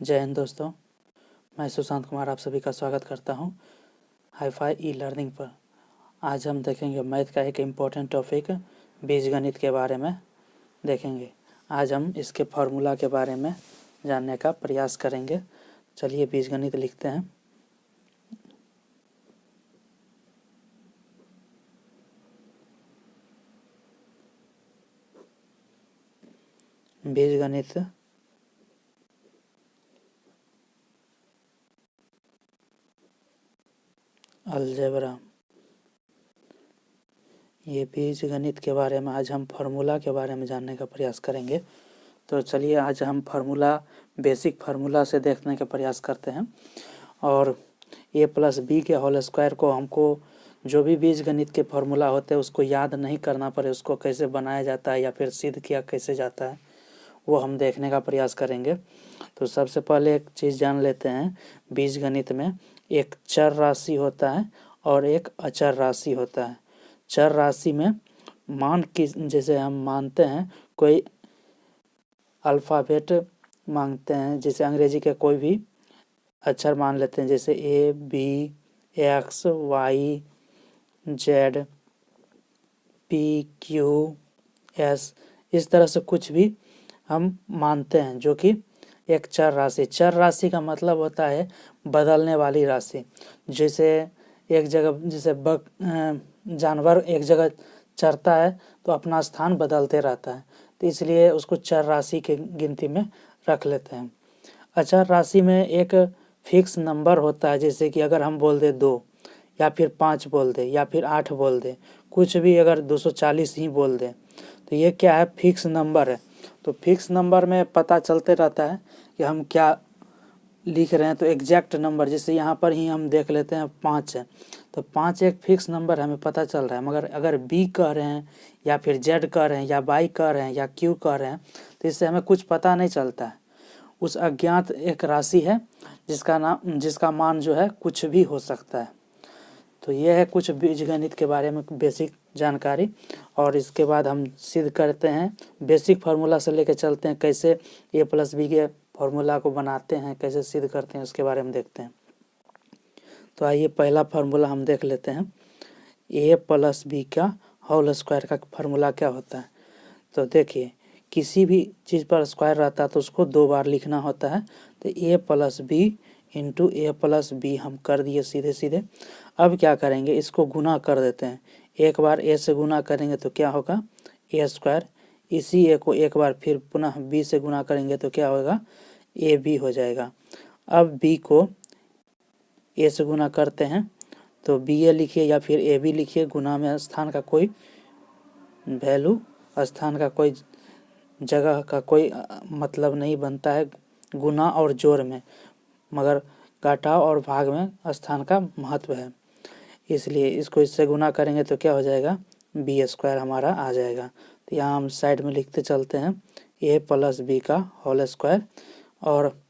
जय हिंद दोस्तों, मैं सुशांत कुमार आप सभी का स्वागत करता हूं हाईफाई ई लर्निंग पर। आज हम देखेंगे मैथ का एक इम्पोर्टेंट टॉपिक बीजगणित के बारे में देखेंगे। आज हम इसके फार्मूला के बारे में जानने का प्रयास करेंगे। चलिए बीजगणित लिखते हैं। बीजगणित अलजेब्रा, ये बीजगणित के बारे में आज हम फार्मूला के बारे में जानने का प्रयास करेंगे। तो चलिए आज हम फार्मूला बेसिक फार्मूला से देखने का प्रयास करते हैं। और a+b के होल स्क्वायर को हमको जो भी बीजगणित के फार्मूला होते हैं उसको याद नहीं करना पड़े, उसको कैसे बनाया जाता है या फिर सिद्ध किया कैसे जाता है वो हम देखने का प्रयास करेंगे। तो सबसे पहले एक चीज़ जान लेते हैं, बीजगणित में एक चर राशि होता है और एक अचर राशि होता है। चर राशि में मान की जैसे हम मानते हैं कोई अल्फ़ाबेट मांगते हैं, जैसे अंग्रेजी के कोई भी अक्षर मान लेते हैं, जैसे A, B, X, Y, Z, P, Q, S, इस तरह से कुछ भी हम मानते हैं जो कि एक चर राशि। चर राशि का मतलब होता है बदलने वाली राशि। जैसे एक जगह जैसे जानवर एक जगह चरता है तो अपना स्थान बदलते रहता है, तो इसलिए उसको चर राशि के गिनती में रख लेते हैं। अचर राशि में एक फिक्स नंबर होता है, जैसे कि अगर हम बोल दें 2 या फिर 5 बोल दें या फिर 8 बोल दें, कुछ भी अगर 240 ही बोल दें तो ये क्या है, फिक्स नंबर है। तो फिक्स नंबर में पता चलते रहता है कि हम क्या लिख रहे हैं। तो एग्जैक्ट नंबर जैसे यहाँ पर ही हम देख लेते हैं 5 है, तो 5 एक फिक्स नंबर हमें पता चल रहा है। मगर अगर बी कह रहे हैं या फिर जेड कह रहे हैं या वाई कह रहे हैं या क्यू कह रहे हैं तो इससे हमें कुछ पता नहीं चलता है। उस अज्ञात एक राशि है जिसका मान जो है कुछ भी हो सकता है। तो ये है कुछ बीजगणित के बारे में बेसिक जानकारी। और इसके बाद हम सिद्ध करते हैं, बेसिक फार्मूला से लेकर चलते हैं कैसे a+b के फार्मूला को बनाते हैं, कैसे सिद्ध करते हैं, उसके बारे में देखते हैं। तो आइए पहला फार्मूला हम देख लेते हैं। a+b का होल स्क्वायर का फार्मूला क्या होता है। तो देखिए, किसी भी चीज़ पर स्क्वायर रहता है तो उसको 2 बार लिखना होता है। तो a+b इंटू a+b हम कर दिए सीधे सीधे। अब क्या करेंगे, इसको गुना कर देते हैं। एक बार a से गुना करेंगे तो क्या होगा, a²। इसी a को एक बार फिर पुनः b से गुना करेंगे तो क्या होगा, ab हो जाएगा। अब b को a से गुना करते हैं तो ba लिखिए या फिर ab लिखिए। गुना में स्थान का कोई वैल्यू, स्थान का कोई जगह का कोई मतलब नहीं बनता है गुना और जोड़ में, मगर घटाव और भाग में स्थान का महत्व है। इसलिए इसको इससे गुना करेंगे तो क्या हो जाएगा, b² हमारा आ जाएगा। तो यहाँ हम साइड में लिखते चलते हैं a+b का होल स्क्वायर, और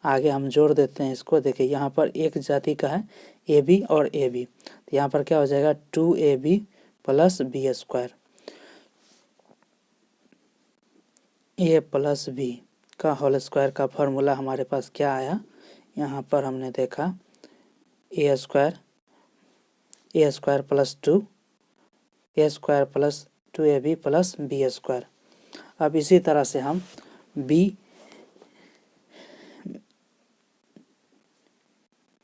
आगे हम जोड़ देते हैं इसको। देखिए यहाँ पर एक जाति का है ab और ab, तो यहाँ पर क्या हो जाएगा 2ab + b²। a+b का होल स्क्वायर का फॉर्मूला हमारे पास क्या आया, यहाँ पर हमने देखा a² + 2 a² + 2ab + b²। अब इसी तरह से हम a²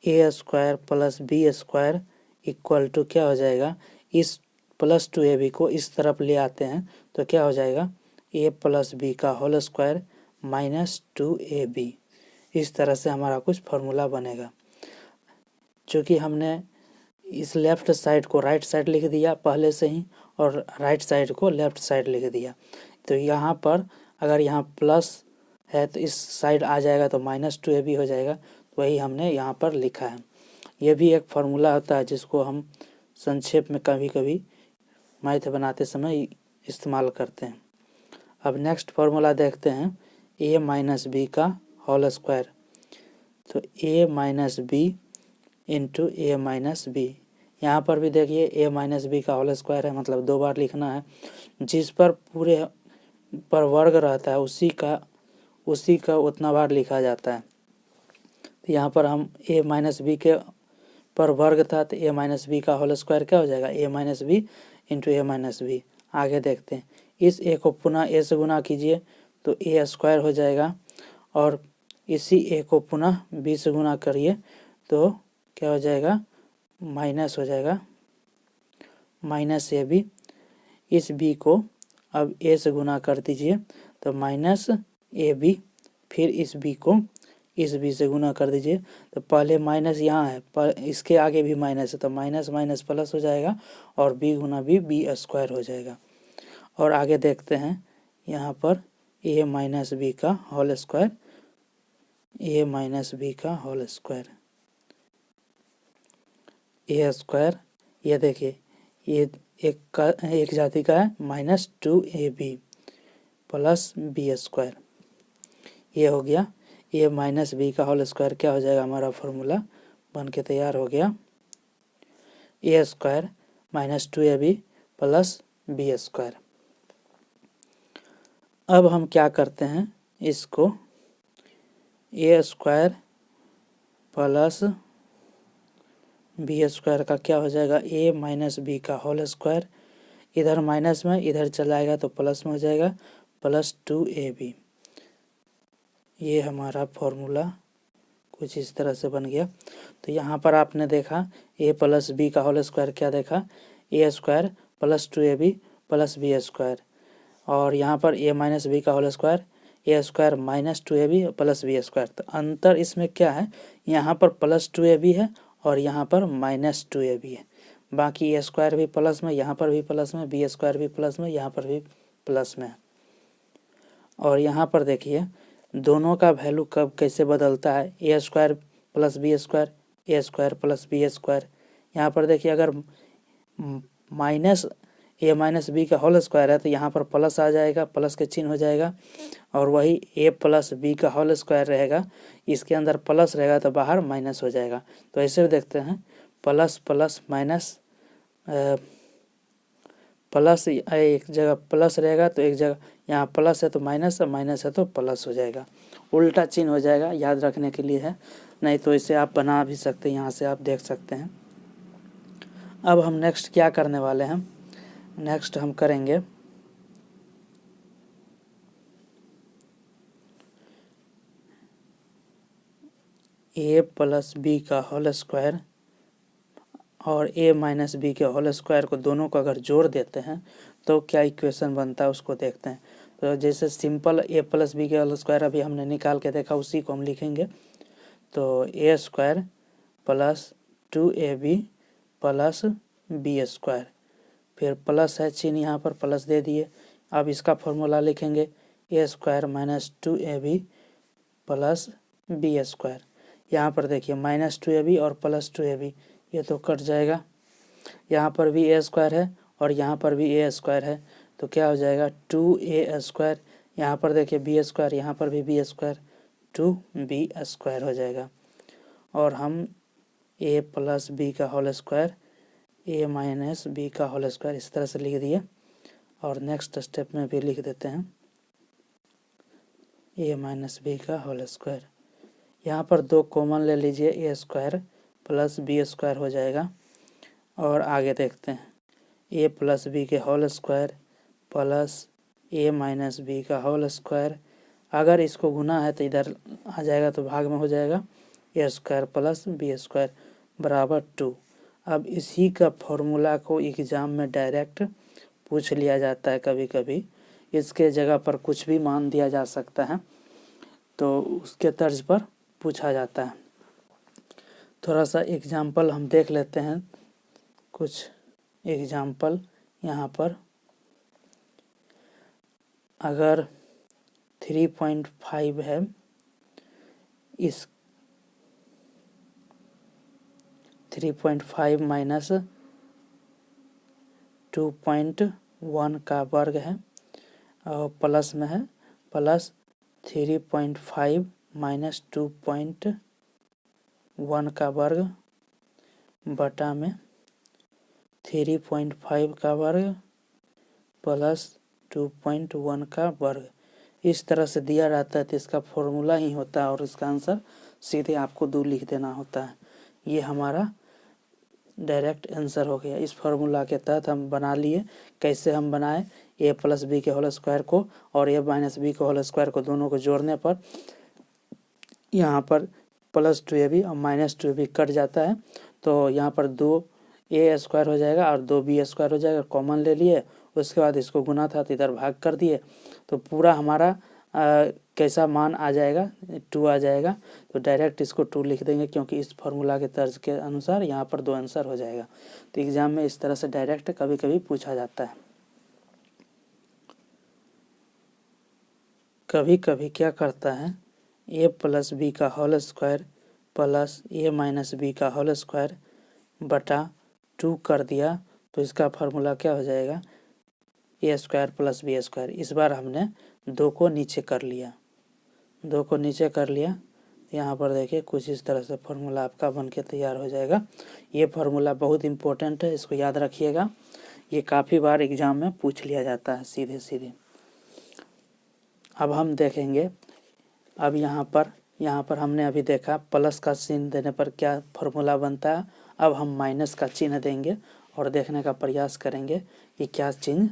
+ b² इक्वल टू क्या हो जाएगा, इस +2ab को इस तरफ ले आते हैं तो क्या हो जाएगा, a+b का होल स्क्वायर -2ab। इस तरह से हमारा कुछ फार्मूला बनेगा। चूँकि हमने इस लेफ़्ट साइड को राइट साइड लिख दिया पहले से ही और राइट साइड को लेफ़्ट साइड लिख दिया, तो यहाँ पर अगर यहाँ प्लस है तो इस साइड आ जाएगा तो -2ab हो जाएगा। तो वही हमने यहाँ पर लिखा है। ये भी एक फार्मूला होता है जिसको हम संक्षेप में कभी कभी मैथ बनाते समय इस्तेमाल करते हैं। अब नेक्स्ट फार्मूला देखते हैं a-b का होल स्क्वायर। तो a-b इंटू a-b, यहाँ पर भी देखिए a-b का होल स्क्वायर है, मतलब 2 बार लिखना है। जिस पर पूरे पर वर्ग रहता है उसी का उतना बार लिखा जाता है। तो यहाँ पर हम a माइनस बी के पर वर्ग था, तो a माइनस बी का होल स्क्वायर क्या हो जाएगा, a minus B into A minus B. आगे देखते हैं, इस a को पुनः a से गुना कीजिए तो a स्क्वायर हो जाएगा, और इसी a को पुनः b से गुना करिए तो क्या हो जाएगा, माइनस हो जाएगा, माइनस ए बी। इस b को अब a से गुना कर दीजिए तो माइनस ए बी, फिर इस b को इस b से गुना कर दीजिए तो पहले माइनस यहाँ है, पर इसके आगे भी माइनस है, तो माइनस माइनस प्लस हो जाएगा और b गुना बी स्क्वायर हो जाएगा। और आगे देखते हैं, यहाँ पर a माइनस बी का whole square, a minus B का होल स्क्वायर, ए स्क्वायर, ये देखिए ये एक जाति का है, minus 2ab plus B square, ये हो गया। ए माइनस बी का होल स्क्वायर क्या हो जाएगा, हमारा फॉर्मूला बन के तैयार हो गया, A square minus 2ab plus B square. अब हम क्या करते हैं, इसको A square plus B square का क्या हो जाएगा, ए माइनस बी का होल स्क्वायर, इधर माइनस में इधर चलाएगा तो प्लस में हो जाएगा, प्लस 2ab। ये हमारा फॉर्मूला कुछ इस तरह से बन गया। तो यहाँ पर आपने देखा a प्लस बी का होल स्क्वायर क्या देखा, A square plus 2ab plus B square, और यहाँ पर a माइनस बी का whole square, A square minus 2ab plus B square. तो अंतर इसमें क्या है, यहाँ पर प्लस 2ab है और यहाँ पर माइनस 2ab है, बाकी ए स्क्वायर भी प्लस में, यहाँ पर भी प्लस में, बी स्क्वायर भी प्लस में, यहाँ पर भी प्लस में। और यहाँ पर देखिए दोनों का वैल्यू कब कैसे बदलता है, ए square plus B square, A square plus B square. यहाँ पर देखिए अगर माइनस ए माइनस बी का होल स्क्वायर है तो यहाँ पर प्लस आ जाएगा, प्लस के चिन्ह हो जाएगा, और वही ए प्लस बी का होल स्क्वायर रहेगा, इसके अंदर प्लस रहेगा तो बाहर माइनस हो जाएगा। तो ऐसे देखते हैं, प्लस प्लस माइनस, प्लस एक जगह प्लस रहेगा तो एक जगह यहाँ प्लस है तो माइनस, माइनस है तो प्लस हो जाएगा, उल्टा चिन्ह हो जाएगा, याद रखने के लिए है, नहीं तो इसे आप बना भी सकते हैं, यहाँ से आप देख सकते हैं। अब हम नेक्स्ट क्या करने वाले हैं, नेक्स्ट हम करेंगे ए प्लस बी का होल स्क्वायर और ए माइनस बी के होल स्क्वायर को दोनों को अगर जोड़ देते हैं तो क्या इक्वेशन बनता है उसको देखते हैं। तो जैसे सिंपल ए प्लस बी के होल स्क्वायर अभी हमने निकाल के देखा, उसी को हम लिखेंगे। तो A square plus 2ab plus B square, फिर प्लस है चिन्ह यहाँ पर प्लस दे दिए। अब इसका फॉर्मूला लिखेंगे, A square minus 2ab plus B square. यहाँ पर देखिए माइनस 2ab और प्लस 2ab, ये तो कट जाएगा, यहाँ पर भी ए स्क्वायर है और यहाँ पर भी ए स्क्वायर है, तो क्या हो जाएगा 2a स्क्वायर। यहाँ पर देखिए बी स्क्वायर, यहाँ पर भी बी स्क्वायर, 2b स्क्वायर हो जाएगा। और हम ए प्लस बी का होल स्क्वायर, ए माइनस बी का होल स्क्वायर इस तरह से लिख दिए, और नेक्स्ट स्टेप में भी लिख देते हैं ए माइनस बी का होल स्क्वायर। यहाँ पर दो कॉमन ले लीजिए, ए स्क्वायर प्लस बी स्क्वायर हो जाएगा। और आगे देखते हैं, ए प्लस बी के होल स्क्वायर प्लस ए माइनस बी का होल स्क्वायर, अगर इसको गुना है तो इधर आ जाएगा तो भाग में हो जाएगा, A square plus B square बराबर 2। अब इसी का फॉर्मूला को एग्ज़ाम में डायरेक्ट पूछ लिया जाता है, कभी कभी इसके जगह पर कुछ भी मान दिया जा सकता है, तो उसके तर्ज पर पूछा जाता है। थोड़ा सा एग्जाम्पल हम देख लेते हैं, कुछ एग्जाम्पल यहाँ पर। अगर 3.5 है, इस 3.5 माइनस 2.1 का वर्ग है, और प्लस में है प्लस 3.5 माइनस 2.1 का वर्ग बटा में 3.5 का वर्ग प्लस 2.1 का वर्ग, इस तरह से दिया रहता है तो इसका फॉर्मूला ही होता है और इसका आंसर सीधे आपको 2 लिख देना होता है। ये हमारा डायरेक्ट आंसर हो गया। इस फार्मूला के तहत हम बना लिए। कैसे हम बनाए, ए प्लस बी के होल स्क्वायर को और ए माइनस बी के होल स्क्वायर को दोनों को जोड़ने पर यहाँ पर प्लस 2ab और माइनस 2ab कट जाता है, तो यहाँ पर 2a स्क्वायर हो जाएगा और 2b स्क्वायर हो जाएगा। कॉमन ले लिए, उसके बाद इसको गुना था तो इधर भाग कर दिए, तो पूरा हमारा कैसा मान आ जाएगा, 2 आ जाएगा। तो डायरेक्ट इसको 2 लिख देंगे क्योंकि इस फार्मूला के तर्ज के अनुसार यहाँ पर 2 आंसर हो जाएगा। तो एग्जाम में इस तरह से डायरेक्ट कभी कभी पूछा जाता है। कभी कभी क्या करता है, ए प्लस बी का होल स्क्वायर प्लस ए माइनस बी का होल स्क्वायर बटा 2 कर दिया, तो इसका फार्मूला क्या हो जाएगा, A square plus B square. इस बार हमने 2 को नीचे कर लिया, 2 को नीचे कर लिया। यहाँ पर देखिए कुछ इस तरह से फार्मूला आपका बन के तैयार हो जाएगा। ये फार्मूला बहुत इम्पोर्टेंट है, इसको याद रखिएगा। ये काफ़ी बार एग्जाम में पूछ लिया जाता है सीधे सीधे। अब हम देखेंगे, अब यहाँ पर हमने अभी देखा प्लस का चिन्ह देने पर क्या फार्मूला बनता है। अब हम माइनस का चिन्ह देंगे और देखने का प्रयास करेंगे कि क्या चिन्ह,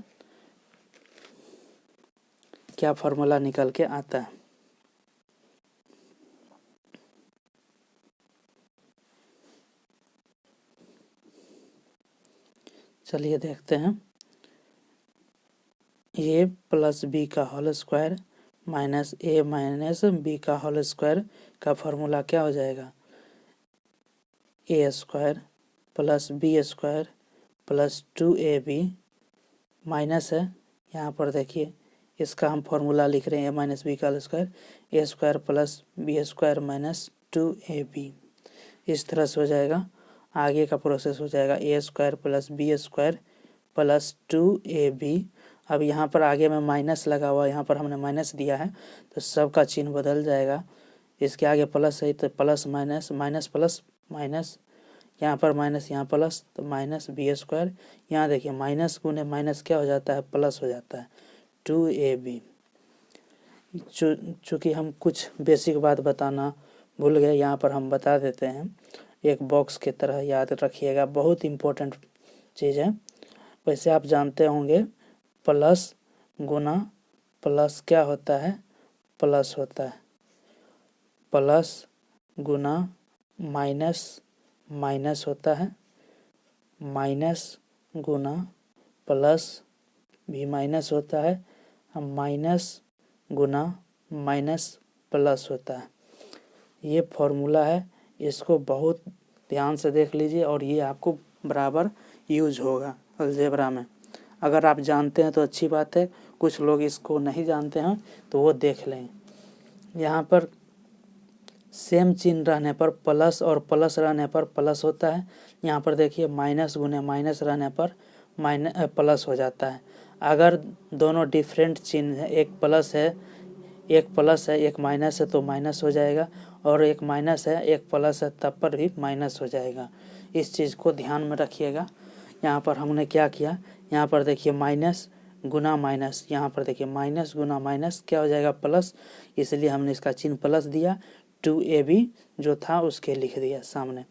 क्या फार्मूला निकल के आता है। चलिए देखते हैं। ए प्लस बी का whole square minus A minus B का होल स्क्वायर का फार्मूला क्या हो जाएगा, A square plus B square plus 2ab minus है, यहाँ पर देखिए इसका हम फार्मूला लिख रहे हैं, ए माइनस बी का whole square, A square plus B square minus 2ab। इस तरह से हो जाएगा। आगे का प्रोसेस हो जाएगा A square plus B square plus 2ab। अब यहाँ पर आगे में माइनस लगा हुआ, यहाँ पर हमने माइनस दिया है तो सबका चिन्ह बदल जाएगा। इसके आगे प्लस है तो plus minus, minus plus minus, यहाँ पर माइनस यहाँ प्लस, तो माइनस बी स्क्वायर। यहाँ देखिए माइनस गुने माइनस क्या हो जाता है, प्लस हो जाता है 2ab। चूँकि हम कुछ बेसिक बात बताना भूल गए, यहाँ पर हम बता देते हैं। एक बॉक्स की तरह याद रखिएगा, बहुत इम्पोर्टेंट चीज़ है। वैसे आप जानते होंगे प्लस गुना प्लस क्या होता है, प्लस होता है। प्लस गुना माइनस माइनस होता है, माइनस गुना प्लस भी माइनस होता है, माइनस गुना माइनस प्लस होता है। ये फॉर्मूला है, इसको बहुत ध्यान से देख लीजिए और ये आपको बराबर यूज होगा अलजेब्रा में। अगर आप जानते हैं तो अच्छी बात है, कुछ लोग इसको नहीं जानते हैं तो वो देख लें। यहाँ पर सेम चिन्ह रहने पर प्लस और प्लस रहने पर प्लस होता है। यहाँ पर देखिए माइनस गुने माइनस रहने पर प्लस हो जाता है। अगर दोनों डिफरेंट चिन्ह है, एक प्लस है एक माइनस है, तो माइनस हो जाएगा, और एक माइनस है एक प्लस है तब पर भी माइनस हो जाएगा। इस चीज़ को ध्यान में रखिएगा। यहाँ पर हमने क्या किया, यहाँ पर देखिए माइनस गुना माइनस, यहाँ पर देखिए माइनस गुना माइनस क्या हो जाएगा, प्लस, इसलिए हमने इसका चिन्ह प्लस दिया। 2ab जो था उसके लिख दिया सामने।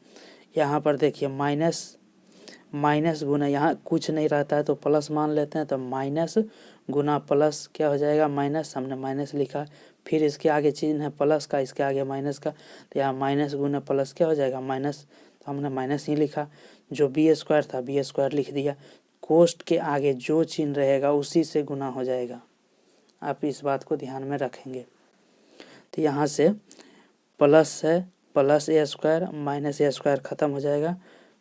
यहाँ पर देखिए माइनस गुना, यहाँ कुछ नहीं रहता है तो प्लस मान लेते हैं, तो माइनस गुना प्लस क्या हो जाएगा, माइनस, हमने माइनस लिखा। फिर इसके आगे चिन्ह है प्लस का, इसके आगे माइनस का, तो यहाँ माइनस गुना प्लस क्या हो जाएगा, माइनस, तो हमने माइनस ही लिखा। जो बी स्क्वायर था बी स्क्वायर लिख दिया। कोष्ट के आगे जो चिन्ह रहेगा उसी से गुना हो जाएगा, आप इस बात को ध्यान में रखेंगे। तो यहाँ से प्लस है, plus A square minus A square ख़त्म हो जाएगा,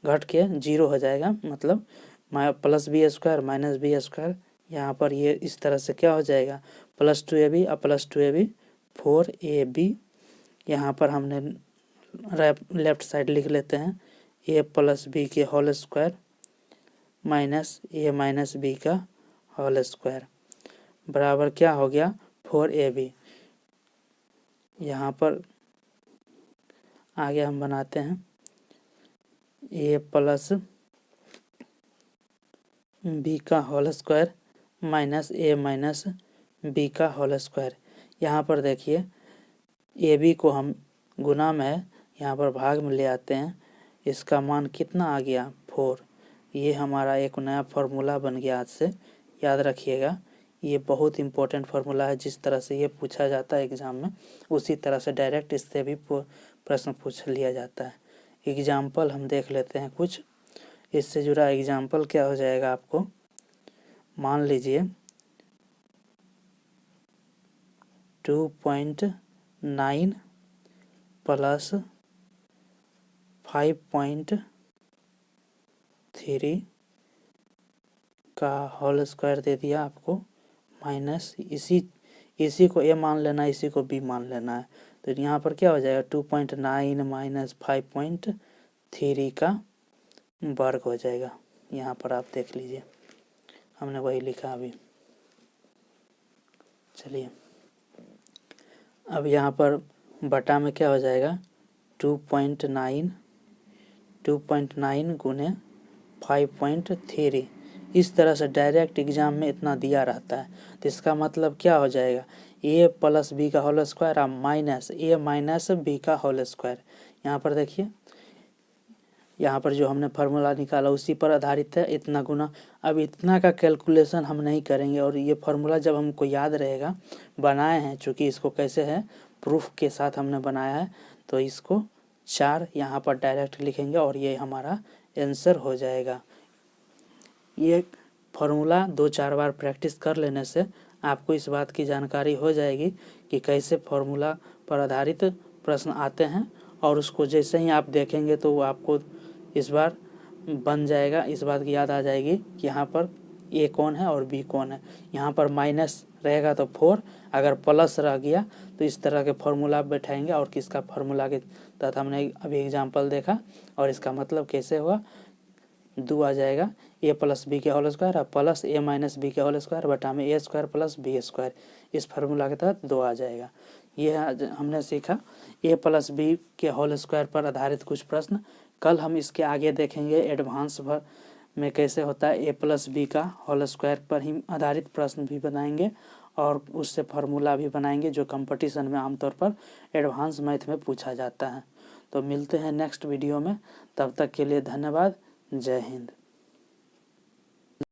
घट के 0 हो जाएगा, मतलब plus B square minus B square. यहाँ पर ये इस तरह से क्या हो जाएगा, प्लस 2ab और प्लस 2ab 4ab। यहाँ पर हमने लेफ्ट साइड लिख लेते हैं, ए प्लस बी के whole square minus A minus B का होल स्क्वायर बराबर क्या हो गया, 4ab। यहाँ पर आगे हम बनाते हैं ए प्लस बी का whole square minus A minus B का होल स्क्वायर। यहाँ पर देखिए ए बी को हम गुना में है, यहाँ पर भाग में ले आते हैं, इसका मान कितना आ गया 4। ये हमारा एक नया फार्मूला बन गया। आज से याद रखिएगा, ये बहुत इंपॉर्टेंट फार्मूला है। जिस तरह से ये पूछा जाता है एग्ज़ाम में, उसी तरह से डायरेक्ट इससे भी प्रश्न पूछ लिया जाता है। एग्जाम्पल हम देख लेते हैं कुछ, इससे जुड़ा एग्जाम्पल क्या हो जाएगा आपको। मान लीजिए 2.9 प्लस 5.3 का होल स्क्वायर दे दिया आपको, माइनस इसी को ए मान लेना है, इसी को बी मान लेना है। तो यहाँ पर क्या हो जाएगा 2.9 माइनस 5.3 का वर्ग हो जाएगा। यहाँ पर आप देख लीजिए, हमने वही लिखा अभी। चलिए अब यहाँ पर बटा में क्या हो जाएगा 2.9 गुने 5.3। इस तरह से डायरेक्ट एग्जाम में इतना दिया रहता है। तो इसका मतलब क्या हो जाएगा, ए प्लस बी का होल स्क्वायर और माइनस ए माइनस बी का होल स्क्वायर। यहाँ पर देखिए, यहाँ पर जो हमने फार्मूला निकाला उसी पर आधारित है, इतना गुना। अब इतना का कैलकुलेशन हम नहीं करेंगे, और ये फार्मूला जब हमको याद रहेगा, बनाए हैं चूँकि इसको कैसे है प्रूफ के साथ हमने बनाया है, तो इसको 4 यहाँ पर डायरेक्ट लिखेंगे और ये हमारा आंसर हो जाएगा। ये फार्मूला 2-4 बार प्रैक्टिस कर लेने से आपको इस बात की जानकारी हो जाएगी कि कैसे फार्मूला पर आधारित प्रश्न आते हैं, और उसको जैसे ही आप देखेंगे तो वो आपको इस बार बन जाएगा, इस बात की याद आ जाएगी कि यहाँ पर ए कौन है और बी कौन है। यहाँ पर माइनस रहेगा तो 4, अगर प्लस रह गया तो इस तरह के फार्मूला बैठाएंगे, और किसका फार्मूला के तहत हमने अभी एग्जाम्पल देखा, और इसका मतलब कैसे हुआ 2 आ जाएगा ए प्लस बी के होल स्क्वायर और प्लस ए माइनस बी के होल स्क्वायर बटा में ए स्क्वायर प्लस बी स्क्वायर। इस फार्मूला के तहत 2 आ जाएगा। ये हमने सीखा ए प्लस बी के होल स्क्वायर पर आधारित कुछ प्रश्न। कल हम इसके आगे देखेंगे एडवांस भर में कैसे होता है ए प्लस बी का होल स्क्वायर पर ही आधारित प्रश्न भी बनाएंगे, और उससे फार्मूला भी बनाएंगे जो कंपटीशन में आमतौर पर एडवांस मैथ में पूछा जाता है। तो मिलते हैं नेक्स्ट वीडियो में, तब तक के लिए धन्यवाद। जय हिंद।